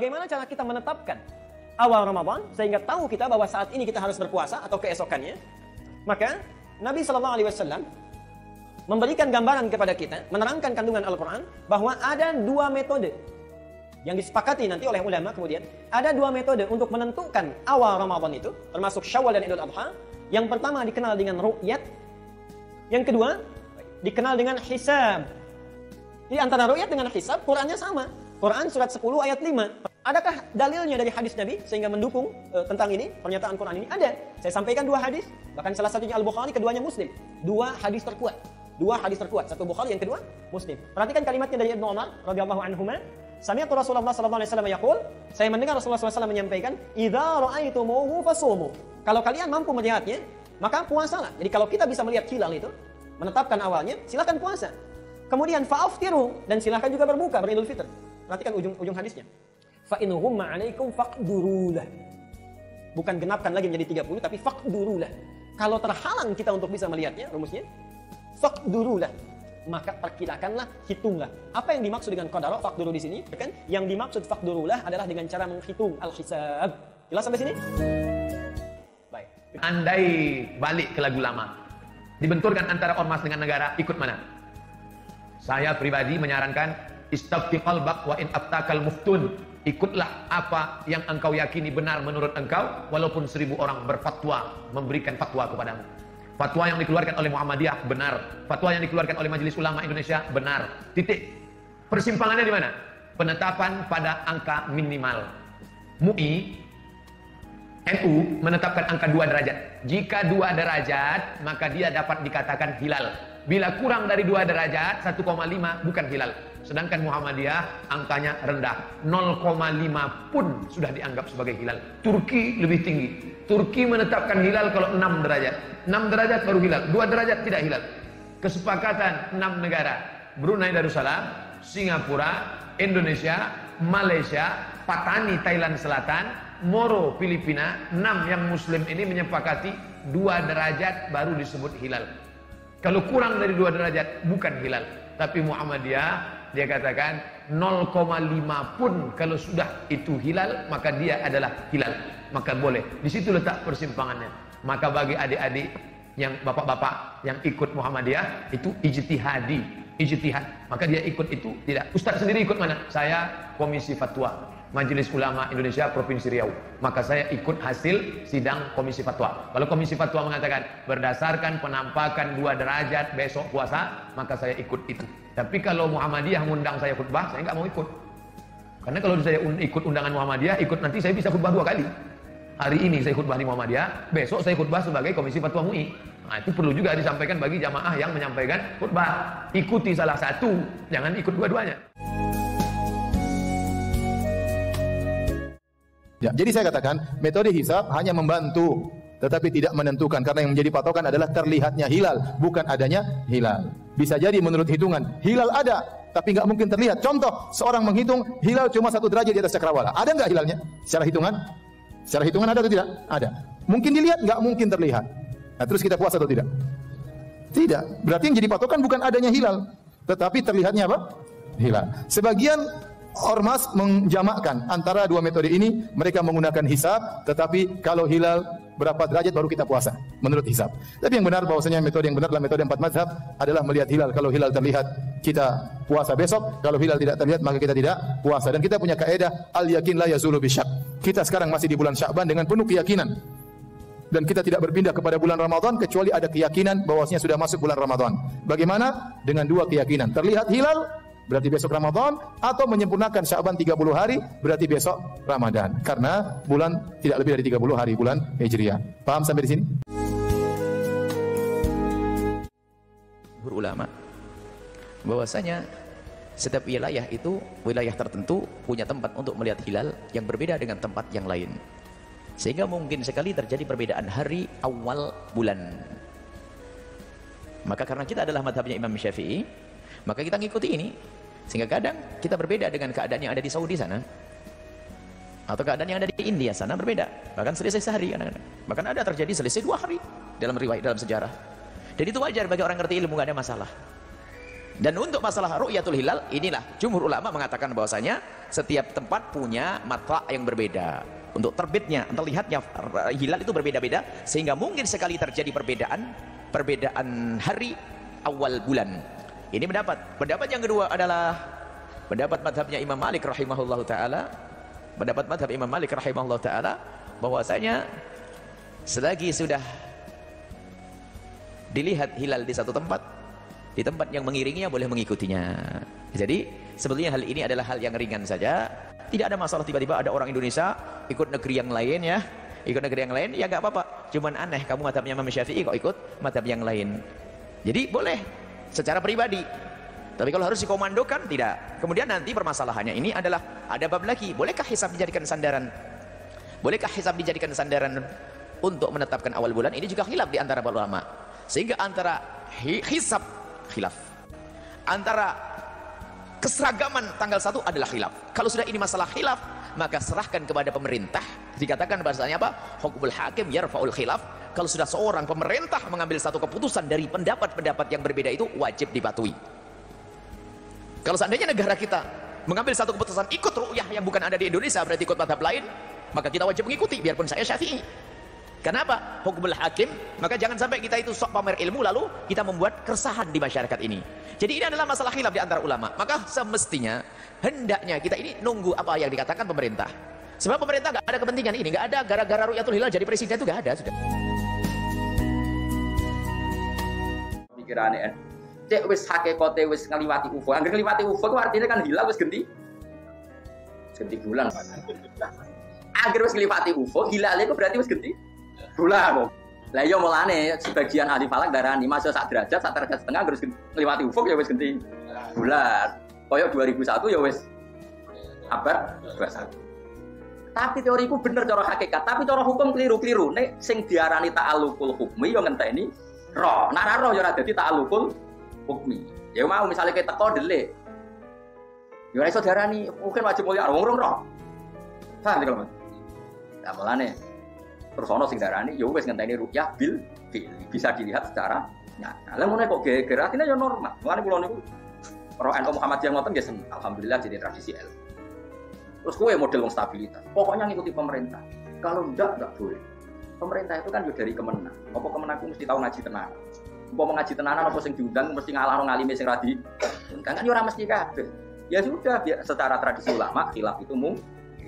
bagaimana cara kita menetapkan awal Ramadan sehingga tahu kita bahwa saat ini kita harus berpuasa atau keesokannya? Maka Nabi SAW memberikan gambaran kepada kita, menerangkan kandungan Al-Quran bahwa ada dua metode yang disepakati nanti oleh ulama. Kemudian ada dua metode untuk menentukan awal Ramadan itu, termasuk Syawal dan Idul Adha. Yang pertama dikenal dengan ru'yat, yang kedua dikenal dengan hisab. Jadi antara ru'yat dengan hisab, Qurannya sama. Quran surat 10 ayat 5. Adakah dalilnya dari hadis Nabi sehingga mendukung tentang ini, pernyataan Quran ini? Ada. Saya sampaikan dua hadis, bahkan salah satunya Al-Bukhari, keduanya Muslim. Dua hadis terkuat. Satu Bukhari, yang kedua Muslim. Perhatikan kalimatnya dari Ibnu Umar radhiyallahu anhuma. Sami'tu Rasulullah sallallahu alaihi wasallam yaqul, saya mendengar Rasulullah SAW menyampaikan, "Idza ra'aitumuhu fasumu." Kalau kalian mampu melihatnya, maka puasalah. Jadi kalau kita bisa melihat hilal itu, menetapkan awalnya, silakan puasa. Kemudian fa'aftiru, dan silakan juga berbuka, beridul fitr. Perhatikan ujung hadisnya. Fa in humma 'alaikum faqdurulah. Bukan genapkan lagi menjadi 30, tapi faqdurulah. Kalau terhalang kita untuk bisa melihatnya, rumusnya faqdurulah, maka perkirakanlah, hitunglah. Apa yang dimaksud dengan qadara faqduru di sini? Kan yang dimaksud faqdurulah adalah dengan cara menghitung al-hisab. Jelas sampai sini? Baik. Andai balik ke lagu lama, dibenturkan antara ormas dengan negara, ikut mana? Saya pribadi menyarankan istafti qalbak wa in aftakal muftun. Ikutlah apa yang engkau yakini benar menurut engkau, walaupun 1000 orang berfatwa memberikan fatwa kepadamu. Fatwa yang dikeluarkan oleh Muhammadiyah benar, fatwa yang dikeluarkan oleh Majelis Ulama Indonesia benar. Titik. Persimpangannya di mana? Penetapan pada angka minimal. MUI, NU menetapkan angka 2 derajat. Jika 2 derajat, maka dia dapat dikatakan hilal. Bila kurang dari 2 derajat, 1,5 bukan hilal. Sedangkan Muhammadiyah angkanya rendah, 0,5 pun sudah dianggap sebagai hilal. Turki lebih tinggi. Turki menetapkan hilal kalau 6 derajat. 6 derajat baru hilal, 2 derajat tidak hilal. Kesepakatan 6 negara, Brunei Darussalam, Singapura, Indonesia, Malaysia, Patani Thailand Selatan, Moro Filipina, 6 yang muslim ini menyepakati 2 derajat baru disebut hilal. Kalau kurang dari 2 derajat bukan hilal. Tapi Muhammadiyah dia katakan 0,5 pun kalau sudah itu hilal, maka dia adalah hilal, maka boleh. Di situ letak persimpangannya. Maka bagi adik-adik yang bapak-bapak yang ikut Muhammadiyah itu ijtihad, maka dia ikut itu tidak. Ustaz sendiri ikut mana? Saya komisi fatwa Majelis Ulama Indonesia Provinsi Riau, maka saya ikut hasil sidang komisi fatwa. Kalau komisi fatwa mengatakan berdasarkan penampakan 2 derajat besok puasa, maka saya ikut itu. Tapi kalau Muhammadiyah mengundang saya khutbah, saya nggak mau ikut. Karena kalau saya ikut undangan Muhammadiyah, ikut nanti saya bisa khutbah 2 kali. Hari ini saya khutbah di Muhammadiyah, besok saya khutbah sebagai komisi fatwa MUI. Nah, itu perlu juga disampaikan bagi jamaah yang menyampaikan khutbah. Ikuti salah satu, jangan ikut dua-duanya. Ya, jadi saya katakan metode hisab hanya membantu tetapi tidak menentukan, karena yang menjadi patokan adalah terlihatnya hilal, bukan adanya hilal. Bisa jadi menurut hitungan hilal ada tapi nggak mungkin terlihat. Contoh, seorang menghitung hilal cuma 1 derajat di atas cakrawala. Ada nggak hilalnya? Secara hitungan ada atau tidak? Ada. Mungkin dilihat, nggak mungkin terlihat. Nah, terus kita puasa atau tidak? Tidak. Berarti yang jadi patokan bukan adanya hilal, tetapi terlihatnya apa? Hilal. Sebagian ormas menjamakkan antara dua metode ini. Mereka menggunakan hisab, tetapi kalau hilal berapa derajat baru kita puasa menurut hisab. Tapi yang benar bahwasanya metode yang benar adalah metode 4 mazhab adalah melihat hilal. Kalau hilal terlihat kita puasa besok, kalau hilal tidak terlihat maka kita tidak puasa. Dan kita punya kaidah al yakin la yazulu bisyak. Kita sekarang masih di bulan Sya'ban dengan penuh keyakinan. Dan kita tidak berpindah kepada bulan Ramadan kecuali ada keyakinan bahwasanya sudah masuk bulan Ramadan. Bagaimana? Dengan 2 keyakinan. Terlihat hilal berarti besok Ramadan, atau menyempurnakan Sya'ban 30 hari berarti besok Ramadan. Karena bulan tidak lebih dari 30 hari bulan Hijriah. Paham sampai di sini? Berulama bahwasanya setiap wilayah itu, wilayah tertentu punya tempat untuk melihat hilal yang berbeda dengan tempat yang lain. Sehingga mungkin sekali terjadi perbedaan hari awal bulan. Maka karena kita adalah madhabnya Imam Syafi'i, maka kita ngikuti ini. Sehingga kadang kita berbeda dengan keadaan yang ada di Saudi sana, atau keadaan yang ada di India sana berbeda. Bahkan selisih sehari kadang-kadang. Bahkan ada terjadi selisih 2 hari dalam riwayat, dalam sejarah. Dan itu wajar bagi orang ngerti ilmu, nggak ada masalah. Dan untuk masalah ru'yatul hilal, inilah jumhur ulama mengatakan bahwasanya setiap tempat punya matla' yang berbeda. Untuk terbitnya, terlihatnya hilal itu berbeda-beda, sehingga mungkin sekali terjadi perbedaan hari awal bulan. Ini pendapat yang kedua adalah pendapat madhabnya Imam Malik rahimahullah ta'ala. Pendapat madhab Imam Malik rahimahullah ta'ala bahwasanya selagi sudah dilihat hilal di satu tempat, di tempat yang mengiringinya boleh mengikutinya. Jadi sebetulnya hal ini adalah hal yang ringan saja. Tidak ada masalah tiba-tiba ada orang Indonesia ikut negeri yang lain ya. Ikut negeri yang lain ya nggak apa-apa. Cuman aneh kamu madhabnya Imam Syafi'i kok ikut madhab yang lain. Jadi boleh secara pribadi. Tapi kalau harus dikomandokan tidak. Kemudian nanti permasalahannya ini adalah ada bab lagi. Bolehkah hisab dijadikan sandaran? Bolehkah hisab dijadikan sandaran untuk menetapkan awal bulan? Ini juga khilaf di antara para ulama. Sehingga antara hisab khilaf, antara keseragaman tanggal 1 adalah khilaf. Kalau sudah ini masalah khilaf, maka serahkan kepada pemerintah. Dikatakan bahasanya apa? Hukmul hakim yarfa'ul khilaf. Kalau sudah seorang pemerintah mengambil satu keputusan dari pendapat-pendapat yang berbeda, itu wajib dipatuhi. Kalau seandainya negara kita mengambil satu keputusan ikut ru'yah yang bukan ada di Indonesia, berarti ikut madhab lain, maka kita wajib mengikuti, biarpun saya Syafi'i. Kenapa? Hukmul hakim. Maka jangan sampai kita itu sok pamer ilmu lalu kita membuat keresahan di masyarakat ini. Jadi ini adalah masalah khilaf di antara ulama. Maka semestinya hendaknya kita ini nunggu apa yang dikatakan pemerintah. Sebab pemerintah nggak ada kepentingan ini, nggak ada gara-gara ru'yatul hilal jadi presiden itu nggak ada sudah. Pikirannya cek wis hakikate wis ngeliwati UFO. Angger ngeliwati UFO ku artinya kan hilal wis ganti bulan. Angger wis ngeliwati UFO, hilal itu berarti wis ganti bulan. Lah iya mulane sebagian ahli falak darani masuk sak derajat setengah terus ngeliwati UFO ya wis ganti bulan. Koyok 2001 ya wis abad 21. Tapi teoriku bener cara hakikat, tapi cara hukum keliru-keliru. Nek sing diarani ta'alluqul hukmi yo ngenteni roh. Nek roh yo ora dadi ta'alluqul hukmi. Ya mau misalnya kita teko delik. Ya ora iso diarani mungkin wajib mulia wong roh. Paham kalau Mas? Lah mulane terus ana sing diarani ya wis ngenteni ru'yah bil bisa dilihat secara nyata. Lah ngono kok geger artinya ya normal. Mulane kula niku roh NU Muhammadiyah ngoten nggih alhamdulillah jadi tradisi ilmu. Terus kowe model wong stabilitas. Pokoknya ngikuti pemerintah. Kalau enggak boleh. Pemerintah itu kan yo dari Kemenang. Apa Kemenang mesti tahu ngaji tenanan. Apa ngaji tenanan apa sing diundang mesti ngalah ngalime sing ra di. Kan yo ora mesti kabeh. Ya sudah secara tradisi ulama khilaf itu mungkin.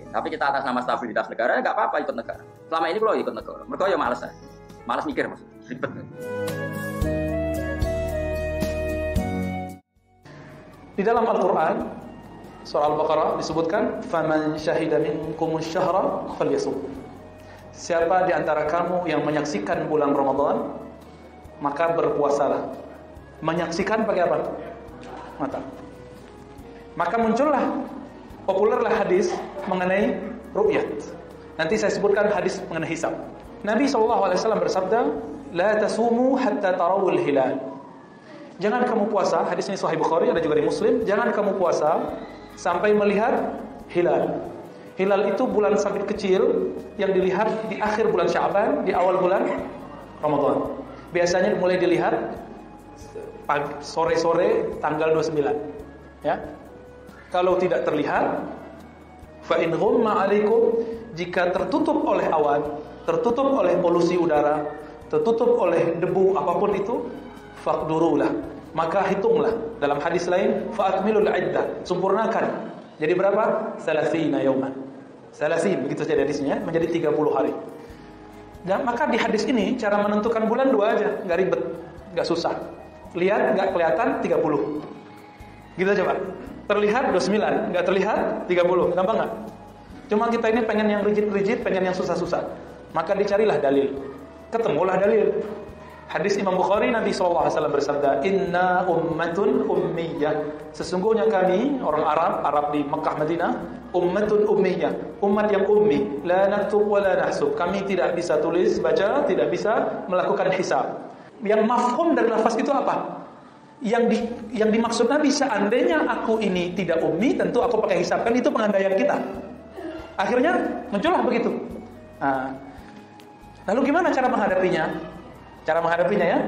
Tapi kita atas nama stabilitas negara enggak apa-apa ikut negara. Selama ini kalau ikut negara. Mergo yo males ae. Males mikir maksud. Ribet. Di dalam Al-Qur'an surah Al-Baqarah disebutkan faman syahida minkumus syahra falyasum. Siapa di antara kamu yang menyaksikan bulan Ramadan maka berpuasalah. Menyaksikan pakai apa? Mata. Maka muncullah populerlah hadis mengenai ru'yat. Nanti saya sebutkan hadis mengenai hisab. Nabi SAW bersabda, la tasumu hatta tarawul hilal. Jangan kamu puasa, hadis ini Sahih Bukhari, ada juga di Muslim. Jangan kamu puasa sampai melihat hilal. Hilal itu bulan sabit kecil yang dilihat di akhir bulan Sya'ban, di awal bulan Ramadan. Biasanya mulai dilihat sore-sore tanggal 29. Ya. Kalau tidak terlihat, fa in ghumma 'alaikum, jika tertutup oleh awan, tertutup oleh polusi udara, tertutup oleh debu apapun itu, faqdurulah, maka hitunglah. Dalam hadis lain, fa'akmilul iddah, sempurnakan. Jadi berapa? 30 yauman. 30, begitu saja hadisnya, menjadi 30 hari. Dan maka di hadis ini cara menentukan bulan 2 aja, enggak ribet, enggak susah. Lihat enggak kelihatan 30. Gitu aja, Pak. Terlihat 29, enggak terlihat 30. Gampang enggak? Cuma kita ini pengen yang rigid-rigid, pengen yang susah-susah. Maka dicarilah dalil. Ketemulah dalil. Hadis Imam Bukhari, Nabi SAW bersabda, inna ummatun ummiyah. Sesungguhnya kami, orang Arab di Mekah Madinah, ummatun ummiyah, umat yang ummi, la naktub wa la nahsub. Kami tidak bisa tulis, baca, tidak bisa melakukan hisab. Yang mafhum dari lafaz itu apa? Yang dimaksud Nabi, seandainya aku ini tidak ummi, tentu aku pakai hisab. Kan itu pengandaian kita. Akhirnya muncullah begitu. Nah, lalu gimana cara menghadapinya? Cara menghadapinya ya,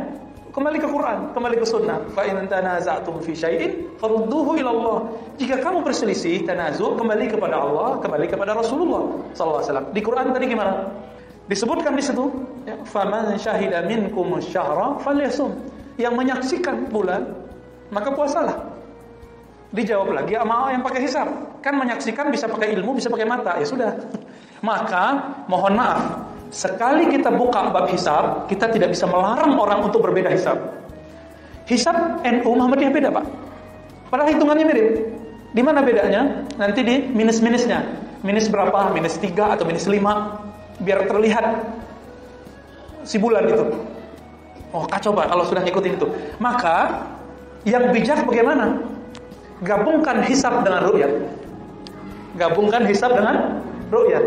kembali ke Quran, kembali ke sunnah. Fa in tanaza'tum fi syai'in farudduhu ila Allah. Jika kamu berselisih, tanazu', kembali kepada Allah, kembali kepada Rasulullah sallallahu alaihi wasallam. Di Quran tadi gimana? Disebutkan di situ, ya, faman syahida minkum syahra falyasum. Yang menyaksikan bulan, maka puasalah. Dijawab lagi sama yang pakai hisab. Kan menyaksikan bisa pakai ilmu, bisa pakai mata. Ya sudah. Maka mohon maaf, sekali kita buka bab hisab, kita tidak bisa melarang orang untuk berbeda hisab. Hisab NU Muhammadiyah beda, Pak. Padahal hitungannya mirip. Di mana bedanya? Nanti di minus-minusnya. Minus berapa? Minus 3 atau minus 5. Biar terlihat si bulan itu. Oh, kacau Pak kalau sudah ngikutin itu. Maka yang bijak bagaimana? Gabungkan hisab dengan ru'yat. Gabungkan hisab dengan ru'yat.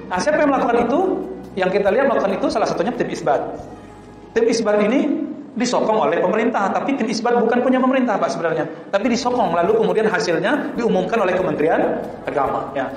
Nah, siapa yang melakukan itu? Yang kita lihat melakukan itu salah satunya tim isbat. Tim isbat ini disokong oleh pemerintah, tapi tim isbat bukan punya pemerintah Pak sebenarnya. Tapi disokong lalu kemudian hasilnya diumumkan oleh Kementerian Agama. Ya.